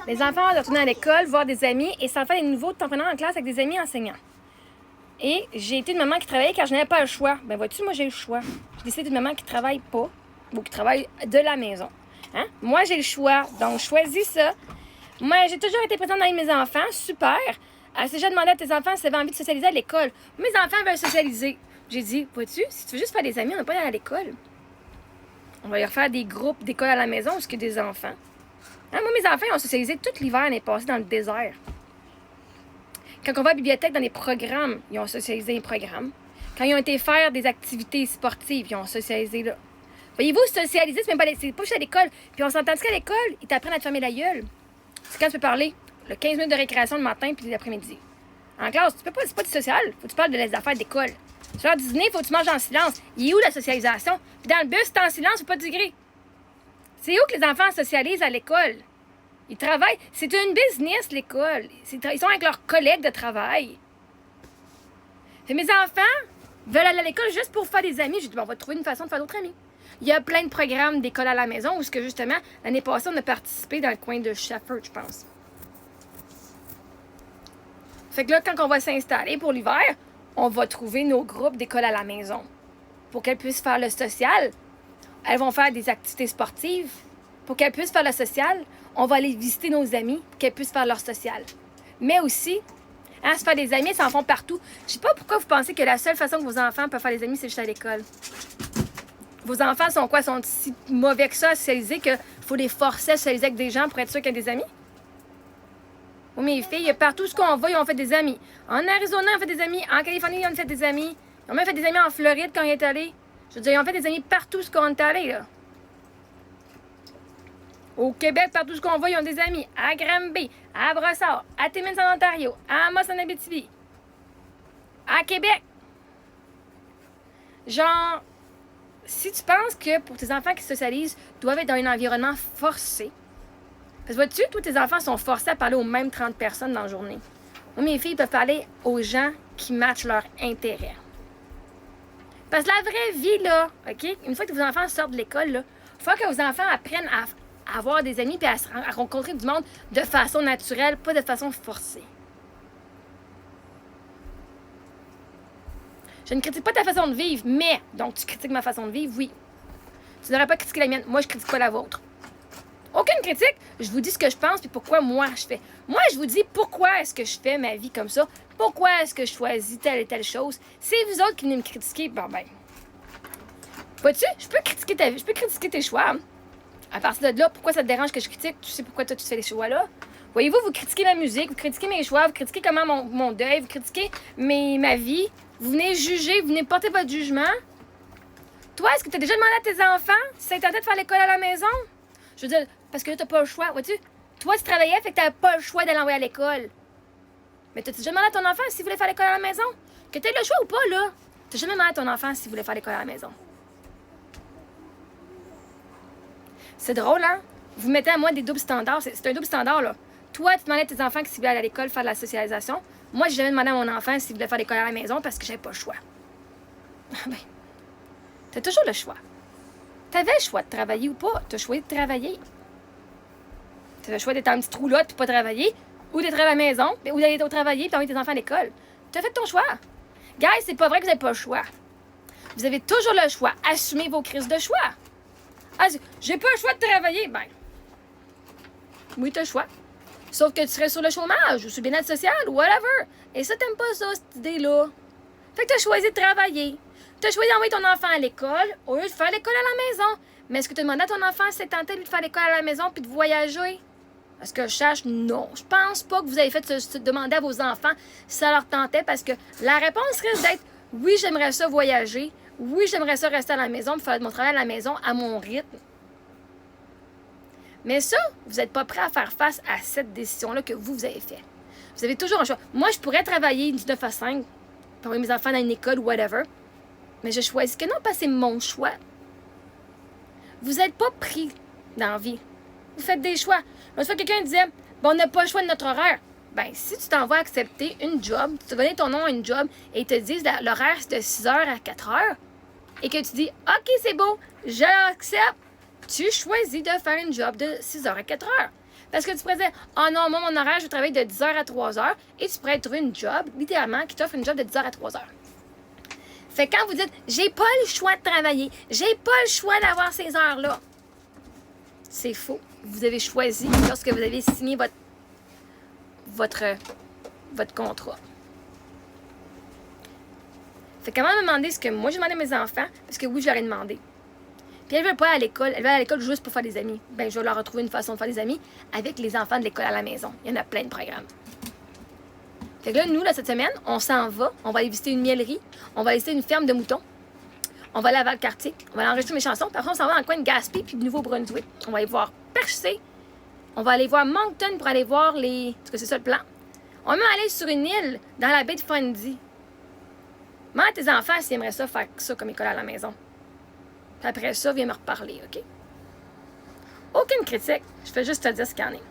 Les enfants doivent retourner à l'école, voir des amis et s'en faire des nouveaux temps en classe avec des amis enseignants. Et j'ai été une maman qui travaillait car je n'avais pas le choix. Ben vois-tu, moi j'ai le choix. J'ai décidé d'une maman qui travaille pas ou qui travaille de la maison. Hein? Moi j'ai le choix, donc choisis ça. Moi j'ai toujours été présente avec mes enfants, super. C'est déjà demandé à tes enfants s'ils avaient envie de socialiser à l'école. Mes enfants veulent socialiser. J'ai dit, vois-tu, si tu veux juste faire des amis, on n'a pas d'aller à l'école. On va leur faire des groupes d'école à la maison où il y a des enfants. Hein, moi, mes enfants, ils ont socialisé tout l'hiver l'année passée dans le désert. Quand on va à la bibliothèque, dans les programmes, ils ont socialisé les programmes. Quand ils ont été faire des activités sportives, ils ont socialisé là. Voyez-vous, socialiser, c'est même pas, c'est pas juste à l'école. Puis on s'entend qu'à l'école, ils t'apprennent à te fermer la gueule. C'est quand tu peux parler. Le 15 minutes de récréation le matin puis l'après-midi. En classe, tu peux pas, c'est pas du social. Faut que tu parles de affaires d'école. Sur l'heure du dîner, faut que tu manges en silence. Il est où la socialisation? Puis dans le bus, t'es en silence, faut pas digrer. C'est où que les enfants socialisent à l'école? Ils travaillent. C'est une business, l'école. Ils sont avec leurs collègues de travail. Fait mes enfants veulent aller à l'école juste pour faire des amis. J'ai dit, on va trouver une façon de faire d'autres amis. Il y a plein de programmes d'école à la maison où, justement, l'année passée, on a participé dans le coin de Shefford, je pense. Fait que là, quand on va s'installer pour l'hiver, on va trouver nos groupes d'école à la maison. Pour qu'elles puissent faire le social, elles vont faire des activités sportives. Pour qu'elles puissent faire le social, on va aller visiter nos amis pour qu'elles puissent faire leur social. Mais aussi, se faire des amis, ils s'en font partout. Je sais pas pourquoi vous pensez que la seule façon que vos enfants peuvent faire des amis, c'est juste à l'école. Vos enfants sont quoi? Sont si mauvais que ça à socialiser qu'il faut les forcer à socialiser avec des gens pour être sûr qu'il y a des amis? Oui, mes filles, partout ce qu'on va, ils ont fait des amis. En Arizona, ils ont fait des amis. En Californie, ils ont fait des amis. Ils ont même fait des amis en Floride quand ils étaient allés. Je veux dire, ils ont fait des amis partout ce qu'on est allé, là. Au Québec, partout ce qu'on va, ils ont des amis. À Granby, à Brossard, à Timmins en Ontario, à Amos en Abitibi, à Québec. Genre, si tu penses que pour tes enfants qui socialisent, doivent être dans un environnement forcé. Parce que vois-tu, tous tes enfants sont forcés à parler aux mêmes 30 personnes dans la journée. Moi, mes filles peuvent parler aux gens qui matchent leur intérêt. Parce que la vraie vie, là, OK? Une fois que vos enfants sortent de l'école, là, il faut que vos enfants apprennent à avoir des amis et à rencontrer du monde de façon naturelle, pas de façon forcée. Je ne critique pas ta façon de vivre, mais, donc tu critiques ma façon de vivre, oui. Tu n'aurais pas critiqué la mienne, moi je critique pas la vôtre. Aucune critique, je vous dis ce que je pense et pourquoi moi je fais. Moi, je vous dis pourquoi est-ce que je fais ma vie comme ça, pourquoi est-ce que je choisis telle et telle chose. C'est vous autres qui venez me critiquer, bon ben. Vois-tu, je peux critiquer ta vie, je peux critiquer tes choix. Hein? À partir de là, pourquoi ça te dérange que je critique? Tu sais pourquoi toi tu fais les choix-là? Voyez-vous, vous critiquez ma musique, vous critiquez mes choix, vous critiquez comment mon deuil, vous critiquez ma vie. Vous venez juger, vous venez porter votre jugement. Toi, est-ce que tu as déjà demandé à tes enfants si ça tentait de faire l'école à la maison? Je veux dire, parce que là, t'as pas le choix. Vois-tu? Toi, tu travaillais, fait que t'avais pas le choix d'aller l'envoyer à l'école. Mais t'as déjà demandé à ton enfant s'il voulait faire l'école à la maison? Que t'aies le choix ou pas, là? T'as jamais demandé à ton enfant s'il voulait faire l'école à la maison. C'est drôle, hein? Vous mettez à moi des doubles standards. C'est un double standard, là. Toi, tu demandais à tes enfants s'ils voulaient aller à l'école faire de la socialisation. Moi, j'ai jamais demandé à mon enfant s'il voulait faire l'école à la maison parce que j'avais pas le choix. Ben, t'as toujours le choix. T'avais le choix de travailler ou pas. T'as choisi de travailler. T'as le choix d'être en petit trou là, puis pas travailler, ou d'être à la maison, ou d'aller au travailler, puis d'envoyer tes enfants à l'école. T'as fait ton choix. Guys, c'est pas vrai que vous n'avez pas le choix. Vous avez toujours le choix. Assumez vos crises de choix. Ah, j'ai pas le choix de travailler. Ben, oui, t'as le choix. Sauf que tu serais sur le chômage, ou sur le bien-être social, ou whatever. Et ça, t'aimes pas ça, cette idée-là. Fait que t'as choisi de travailler. T'as choisi d'envoyer ton enfant à l'école, au lieu de faire l'école à la maison. Mais est-ce que tu as demandé à ton enfant si c'est tenté de faire l'école à la maison puis de voyager? Est-ce que je sache? Non. Je pense pas que vous avez fait se demander à vos enfants si ça leur tentait parce que la réponse risque d'être oui, j'aimerais ça voyager. Oui, j'aimerais ça rester à la maison pour faire mon travail à la maison à mon rythme. Mais ça, vous n'êtes pas prêt à faire face à cette décision-là que vous avez faite. Vous avez toujours un choix. Moi, je pourrais travailler du 9 à 5 pour envoyer mes enfants dans une école ou whatever. Mais je choisis que non, parce que c'est mon choix. Vous n'êtes pas pris dans la vie. Vous faites des choix. L'autre fois, quelqu'un disait, bon, on n'a pas le choix de notre horaire. Ben, si tu t'en vas accepter une job, tu te donnes ton nom à une job et ils te disent l'horaire c'est de 6h à 4h et que tu dis, OK, c'est beau, je l'accepte, tu choisis de faire une job de 6h à 4h. Parce que tu pourrais dire, oh non, moi, mon horaire, je travaille de 10h à 3h, et tu pourrais trouver une job, littéralement, qui t'offre une job de 10h à 3h. Fait que quand vous dites, j'ai pas le choix de travailler, j'ai pas le choix d'avoir ces heures-là, c'est faux. Vous avez choisi lorsque vous avez signé votre contrat. Fait comment me demander ce que moi j'ai demandé à mes enfants, parce que oui, je leur ai demandé. Puis elles veulent pas aller à l'école, elles veulent aller à l'école juste pour faire des amis. Ben, je vais leur retrouver une façon de faire des amis avec les enfants de l'école à la maison. Il y en a plein de programmes. Fait que là, nous, là, cette semaine, on s'en va, on va aller visiter une miellerie, on va aller visiter une ferme de moutons, on va aller à Valcartier, on va aller enregistrer mes chansons, puis après on s'en va dans le coin de Gaspé puis de Nouveau-Brunswick. On va aller voir Percé, on va aller voir Moncton pour aller voir les... Parce que c'est ça le plan. On va même aller sur une île dans la baie de Fundy. Demande à tes enfants s'ils aimeraient ça faire ça comme école à la maison. Puis après ça, viens me reparler, OK? Aucune critique. Je fais juste te dire ce qu'il y en est.